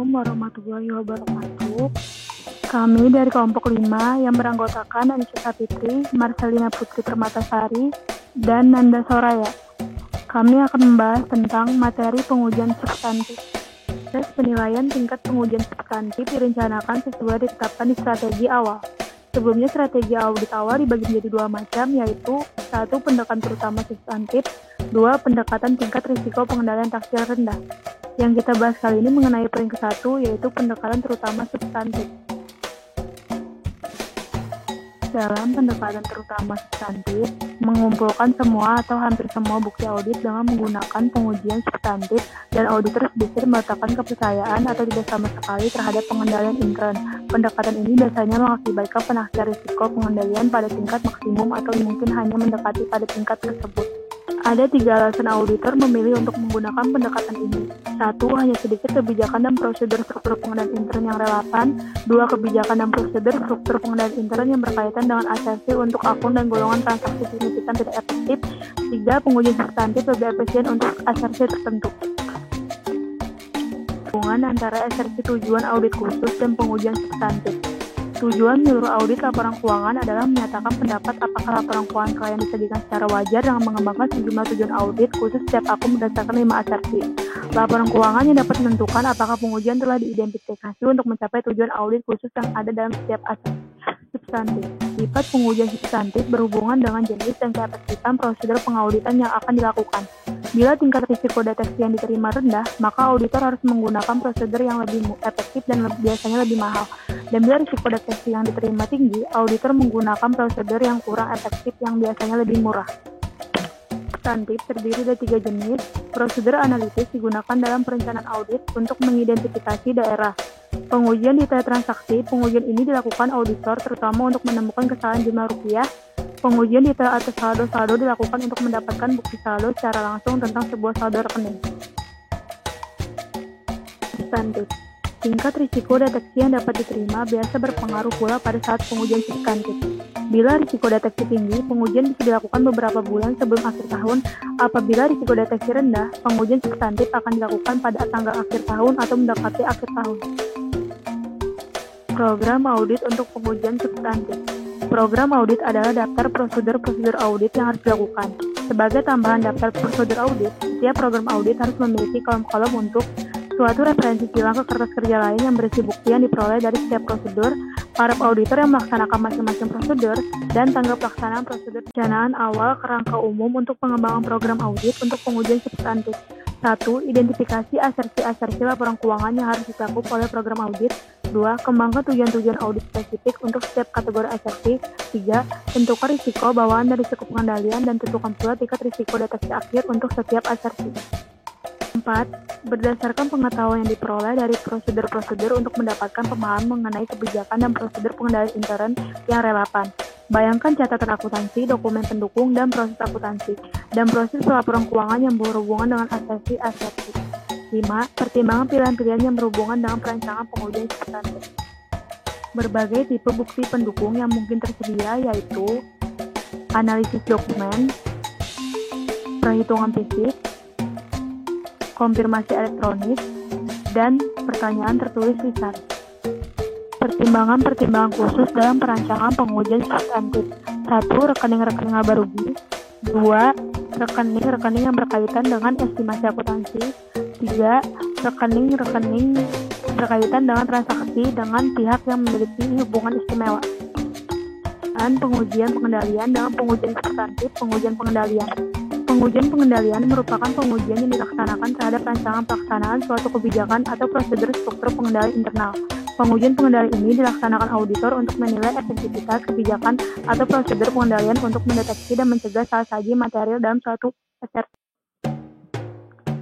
Assalamualaikum warahmatullahi wabarakatuh. Kami dari kelompok 5 yang beranggotakan Anissa Sapitri, Marcelina Putri Permatasari, dan Nanda Soraya. Kami akan membahas tentang materi pengujian substantif. Tes penilaian tingkat pengujian substantif direncanakan sesuai ditetapkan di strategi awal. Sebelumnya, strategi audit awal dibagi menjadi dua macam, yaitu 1. Pendekatan terutama substantif, 2. Pendekatan tingkat risiko pengendalian taksir rendah. Yang kita bahas kali ini mengenai poin ke-1, yaitu pendekatan terutama substantif. Dalam pendekatan terutama substantif, mengumpulkan semua atau hampir semua bukti audit dengan menggunakan pengujian substantif, dan auditor bisa meletakkan kepercayaan atau tidak sama sekali terhadap pengendalian intern. Pendekatan ini biasanya mengakibatkan penaksir risiko pengendalian pada tingkat maksimum atau mungkin hanya mendekati pada tingkat tersebut. Ada 3 alasan auditor memilih untuk menggunakan pendekatan ini. 1. Hanya sedikit kebijakan dan prosedur struktur pengendalian intern yang relevan. 2. Kebijakan dan prosedur struktur pengendalian intern yang berkaitan dengan asersi untuk akun dan golongan transaksi signifikan tidak efektif. 3. Pengujian substantif lebih efisien untuk asersi tertentu. Hubungan antara asersi tujuan audit khusus dan pengujian substantif. Tujuan menyeluruh audit laporan keuangan adalah menyatakan pendapat apakah laporan keuangan klien disajikan secara wajar dengan mengembangkan sejumlah tujuan audit khusus setiap akun berdasarkan 5 asersi. Laporan keuangan yang dapat menentukan apakah pengujian telah diidentifikasi untuk mencapai tujuan audit khusus yang ada dalam setiap asersi. Substantif. Sifat pengujian substantif berhubungan dengan jenis dan keefektifan prosedur pengauditan yang akan dilakukan. Bila tingkat risiko deteksi yang diterima rendah, maka auditor harus menggunakan prosedur yang lebih efektif dan biasanya lebih mahal. Dan bila risiko deteksi yang diterima tinggi, auditor menggunakan prosedur yang kurang efektif yang biasanya lebih murah. Substantif terdiri dari 3 jenis. Prosedur analitis digunakan dalam perencanaan audit untuk mengidentifikasi daerah. Pengujian detail transaksi. Pengujian ini dilakukan auditor terutama untuk menemukan kesalahan jumlah rupiah. Pengujian detail atas saldo-saldo dilakukan untuk mendapatkan bukti saldo secara langsung tentang sebuah saldo rekening. Substantif. Tingkat risiko deteksi yang dapat diterima biasa berpengaruh pula pada saat pengujian substantif. Bila risiko deteksi tinggi, pengujian bisa dilakukan beberapa bulan sebelum akhir tahun. Apabila risiko deteksi rendah, pengujian substantif akan dilakukan pada tanggal akhir tahun atau mendekati akhir tahun. Program audit untuk pengujian substantif. Program audit adalah daftar prosedur-prosedur audit yang harus dilakukan. Sebagai tambahan daftar prosedur audit, setiap program audit harus memiliki kolom-kolom untuk suatu referensi silang ke kertas kerja lain yang berisi bukti yang diperoleh dari setiap prosedur, para auditor yang melaksanakan masing-masing prosedur, dan tanggal pelaksanaan prosedur. Perencanaan awal kerangka umum untuk pengembangan program audit untuk pengujian substantif. 1. Identifikasi asersi-asersi laporan keuangan yang harus dilakukan oleh program audit. 2. Kembangkan tujuan-tujuan audit spesifik untuk setiap kategori asersi. 3. Tentukan risiko bawaan dan risiko pengendalian dan tentukan pula tingkat risiko deteksi akhir untuk setiap asersi. 4. Berdasarkan pengetahuan yang diperoleh dari prosedur-prosedur untuk mendapatkan pemahaman mengenai kebijakan dan prosedur pengendalian intern yang relevan. Bayangkan catatan akuntansi, dokumen pendukung, dan proses akuntansi, dan proses pelaporan keuangan yang berhubungan dengan asersi-asersi. 5. Pertimbangan pilihan-pilihan yang berhubungan dengan perancangan pengujian substantif. Berbagai tipe bukti pendukung yang mungkin tersedia yaitu analisis dokumen, perhitungan fisik, konfirmasi elektronik, dan pertanyaan tertulis lisan. Pertimbangan-pertimbangan khusus dalam perancangan pengujian substantif. 1. Rekening-rekening laba rugi. 2. Rekening-rekening yang berkaitan dengan estimasi akuntansi. 3. Rekening-rekening berkaitan dengan transaksi dengan pihak yang memiliki hubungan istimewa. Dan pengujian pengendalian dalam pengujian substantif. Pengujian pengendalian. Pengujian pengendalian merupakan pengujian yang dilaksanakan terhadap rancangan pelaksanaan suatu kebijakan atau prosedur struktur pengendalian internal. Pengujian pengendalian ini dilaksanakan auditor untuk menilai efektivitas kebijakan atau prosedur pengendalian untuk mendeteksi dan mencegah salah saji material dalam suatu asersi.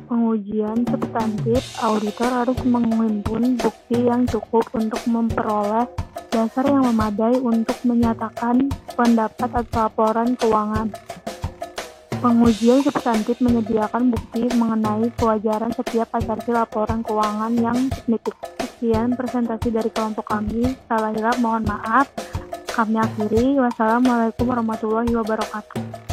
Pengujian substantif, auditor harus menghimpun bukti yang cukup untuk memperoleh dasar yang memadai untuk menyatakan pendapat atau laporan keuangan. Pengujian substantif menyediakan bukti mengenai kewajaran setiap asersi laporan keuangan yang signifikan. Sekian presentasi dari kelompok kami. Salah hilap mohon maaf. Kami akhiri. Wassalamualaikum warahmatullahi wabarakatuh.